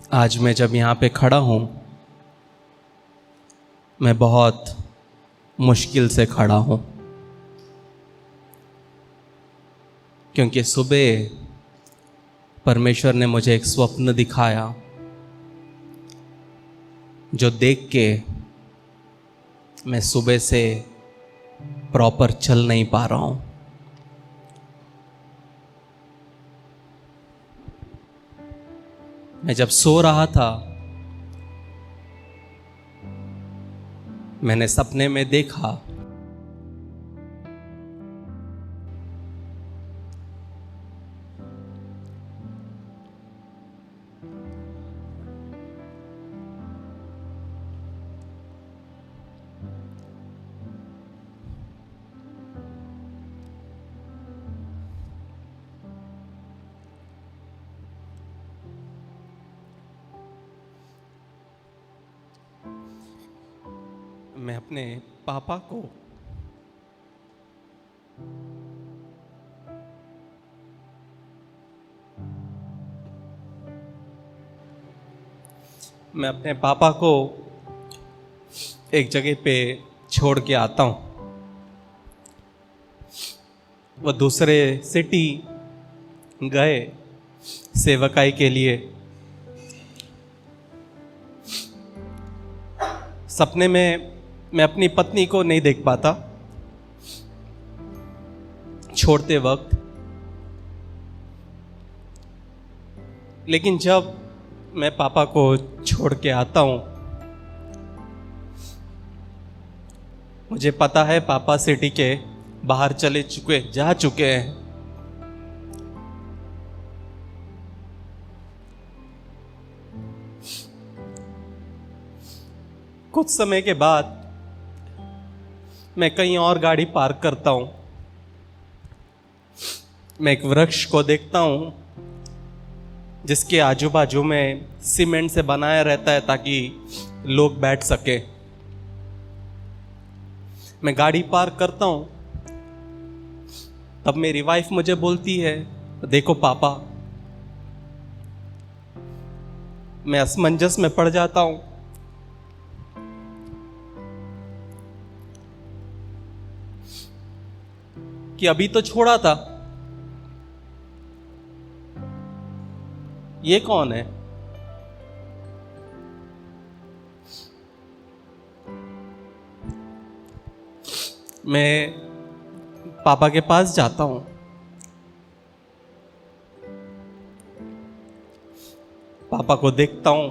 आज मैं जब यहाँ पे खड़ा हूँ, मैं बहुत मुश्किल से खड़ा हूँ, क्योंकि सुबह परमेश्वर ने मुझे एक स्वप्न दिखाया जो देख के मैं सुबह से प्रॉपर चल नहीं पा रहा हूँ। मैं जब सो रहा था, मैंने सपने में देखा मैं अपने पापा को एक जगह पे छोड़ के आता हूँ। वो दूसरे सिटी गए सेवकाई के लिए। सपने में मैं अपनी पत्नी को नहीं देख पाता छोड़ते वक्त, लेकिन जब मैं पापा को छोड़ के आता हूँ, मुझे पता है पापा सिटी के बाहर जा चुके हैं। कुछ समय के बाद मैं कहीं और गाड़ी पार्क करता हूं। मैं एक वृक्ष को देखता हूं जिसके आजू बाजू में सीमेंट से बनाया रहता है ताकि लोग बैठ सके। मैं गाड़ी पार्क करता हूं, तब मेरी वाइफ मुझे बोलती है, देखो पापा। मैं असमंजस में पड़ जाता हूं कि अभी तो छोड़ा था, ये कौन है? मैं पापा के पास जाता हूं। पापा को देखता हूं,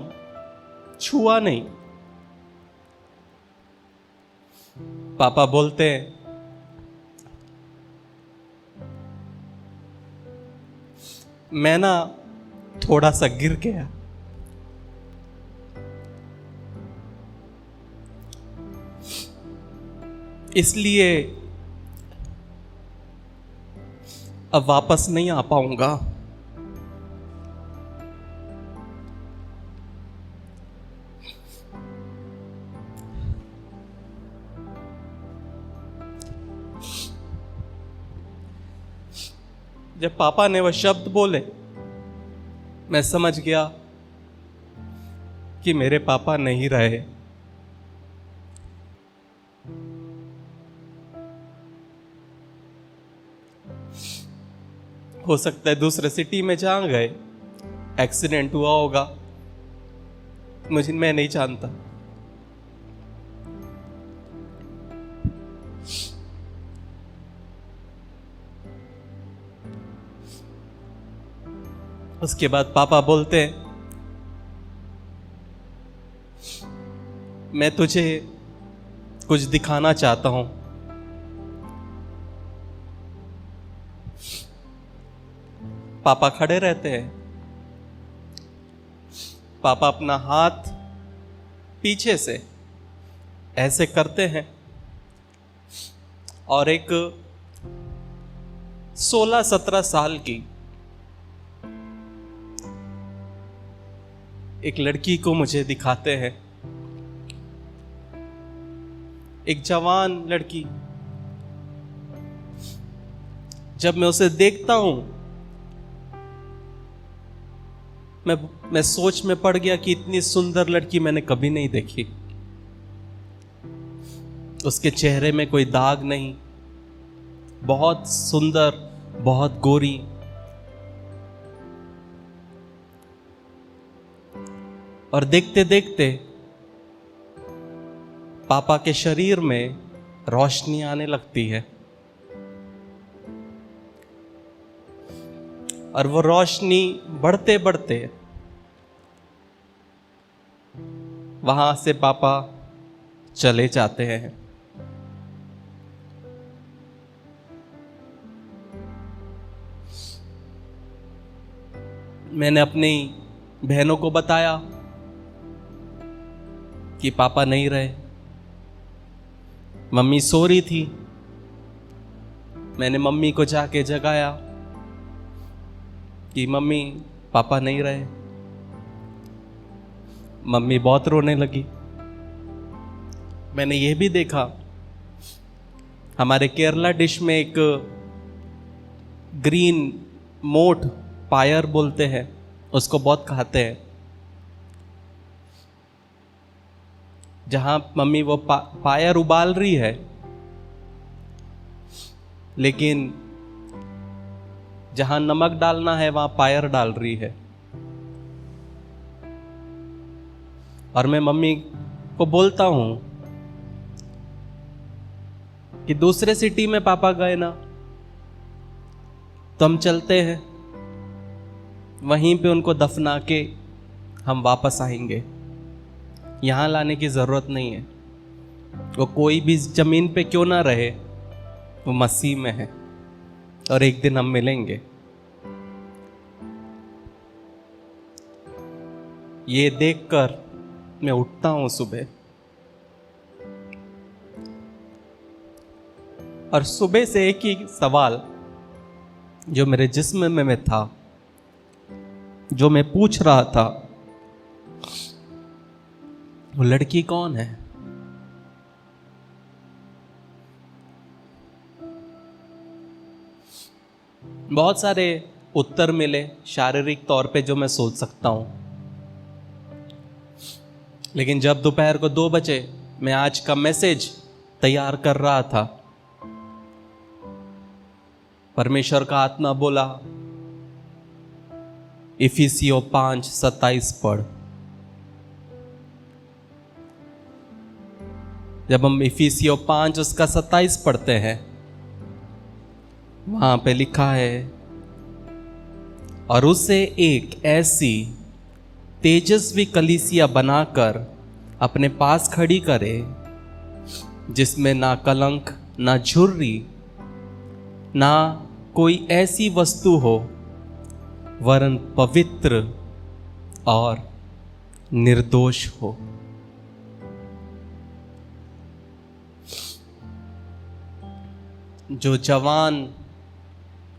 छुआ नहीं। पापा बोलते हैं, मैं ना थोड़ा सा गिर गया। इसलिए अब वापस नहीं आ पाऊंगा। जब पापा ने वह शब्द बोले, मैं समझ गया कि मेरे पापा नहीं रहे। हो सकता है दूसरे सिटी में जहां गए, एक्सीडेंट हुआ होगा, मैं नहीं जानता। उसके बाद पापा बोलते हैं, मैं तुझे कुछ दिखाना चाहता हूं। पापा खड़े रहते हैं। पापा अपना हाथ पीछे से ऐसे करते हैं और एक 16-17 साल की एक लड़की को मुझे दिखाते हैं। एक जवान लड़की। जब मैं उसे देखता हूं, मैं सोच में पड़ गया कि इतनी सुंदर लड़की मैंने कभी नहीं देखी। उसके चेहरे में कोई दाग नहीं, बहुत सुंदर, बहुत गोरी। और देखते देखते पापा के शरीर में रोशनी आने लगती है, और वो रोशनी बढ़ते बढ़ते वहां से पापा चले जाते हैं। मैंने अपनी बहनों को बताया कि पापा नहीं रहे। मम्मी सो रही थी, मैंने मम्मी को जाके जगाया कि मम्मी पापा नहीं रहे। मम्मी बहुत रोने लगी। मैंने यह भी देखा, हमारे केरला डिश में एक ग्रीन मोठ, पायर बोलते हैं, उसको बहुत खाते हैं। जहां मम्मी वो पायर उबाल रही है, लेकिन जहां नमक डालना है वहां पायर डाल रही है। और मैं मम्मी को बोलता हूं कि दूसरे सिटी में पापा गए ना, तो हम चलते हैं, वहीं पे उनको दफना के हम वापस आएंगे। यहां लाने की जरूरत नहीं है। वो कोई भी जमीन पे क्यों ना रहे, वो मसीह में है, और एक दिन हम मिलेंगे। ये देखकर मैं उठता हूं सुबह, और सुबह से एक ही सवाल जो मेरे जिस्म में था, जो मैं पूछ रहा था, वो लड़की कौन है? बहुत सारे उत्तर मिले शारीरिक तौर पे जो मैं सोच सकता हूं, लेकिन जब दोपहर को 2 बजे मैं आज का मैसेज तैयार कर रहा था, परमेश्वर का आत्मा बोला, इफिसियों 5:27 पढ़। जब हम इफिसियों 5 उसका 27 पढ़ते हैं, वहां पे लिखा है, और उसे एक ऐसी तेजस्वी कलीसिया बनाकर अपने पास खड़ी करे, जिसमें ना कलंक, ना झुर्री, ना कोई ऐसी वस्तु हो, वरन पवित्र और निर्दोष हो। जो जवान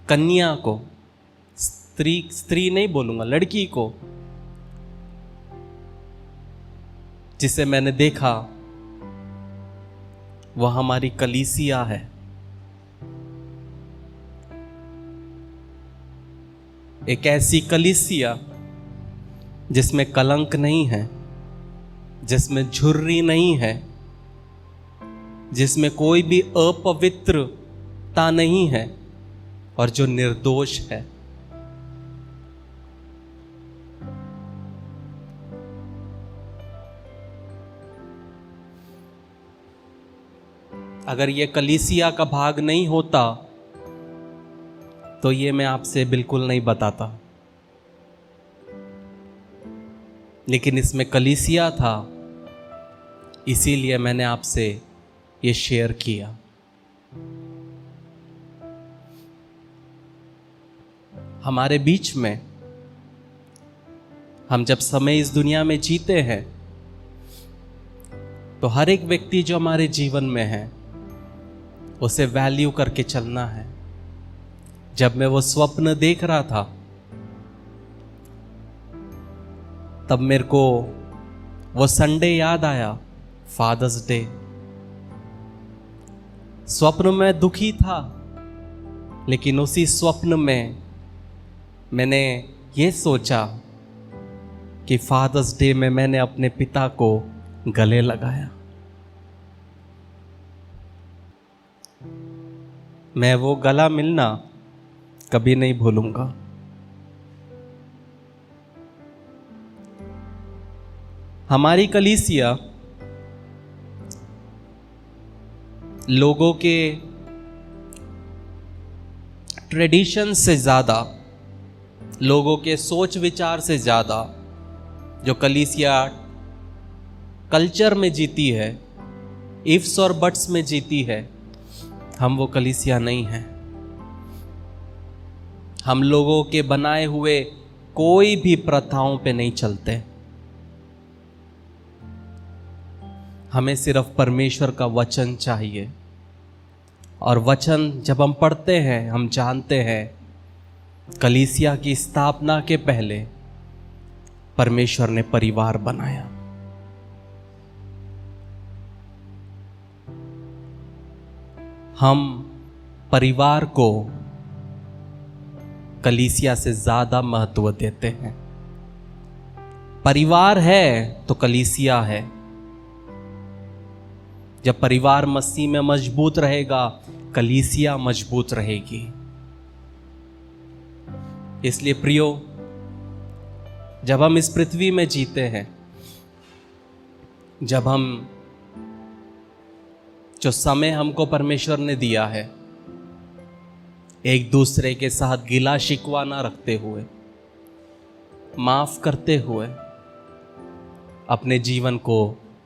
कन्या को, स्त्री नहीं बोलूंगा, लड़की को, जिसे मैंने देखा, वह हमारी कलीसिया है। एक ऐसी कलीसिया जिसमें कलंक नहीं है, जिसमें झुर्री नहीं है, जिसमें कोई भी अपवित्रता नहीं है, और जो निर्दोष है। अगर ये कलीसिया का भाग नहीं होता तो ये मैं आपसे बिल्कुल नहीं बताता, लेकिन इसमें कलीसिया था, इसीलिए मैंने आपसे ये शेयर किया। हमारे बीच में, हम जब समय इस दुनिया में जीते हैं, तो हर एक व्यक्ति जो हमारे जीवन में है, उसे वैल्यू करके चलना है। जब मैं वो स्वप्न देख रहा था, तब मेरे को वो संडे याद आया, फादर्स डे। स्वप्न में दुखी था, लेकिन उसी स्वप्न में मैंने ये सोचा कि फादर्स डे में मैंने अपने पिता को गले लगाया। मैं वो गला मिलना कभी नहीं भूलूंगा। हमारी कलीसिया लोगों के ट्रेडिशन से ज़्यादा, लोगों के सोच विचार से ज़्यादा जो कलीसिया कल्चर में जीती है, इफ्स और बट्स में जीती है, हम वो कलीसिया नहीं है। हम लोगों के बनाए हुए कोई भी प्रथाओं पे नहीं चलते। हमें सिर्फ परमेश्वर का वचन चाहिए, और वचन जब हम पढ़ते हैं हम जानते हैं कलीसिया की स्थापना के पहले परमेश्वर ने परिवार बनाया। हम परिवार को कलीसिया से ज्यादा महत्व देते हैं। परिवार है तो कलीसिया है। जब परिवार मसीह में मजबूत रहेगा, कलीसिया मजबूत रहेगी। इसलिए प्रियो, जब हम इस पृथ्वी में जीते हैं, जब हम जो समय हमको परमेश्वर ने दिया है, एक दूसरे के साथ गिला शिकवा ना रखते हुए, माफ करते हुए अपने जीवन को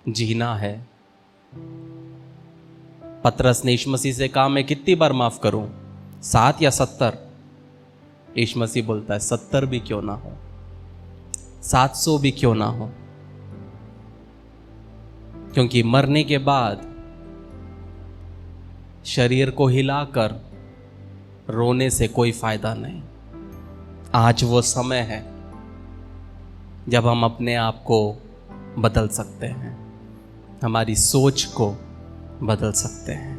जीना है। पतरस ने यीशु मसीह से कहा, मैं कितनी बार माफ करूं, 7 या 70? यीशु मसीह बोलता है 70 भी क्यों ना हो, 700 भी क्यों ना हो, क्योंकि मरने के बाद शरीर को हिलाकर रोने से कोई फायदा नहीं। आज वो समय है जब हम अपने आप को बदल सकते हैं, हमारी सोच को बदल सकते हैं।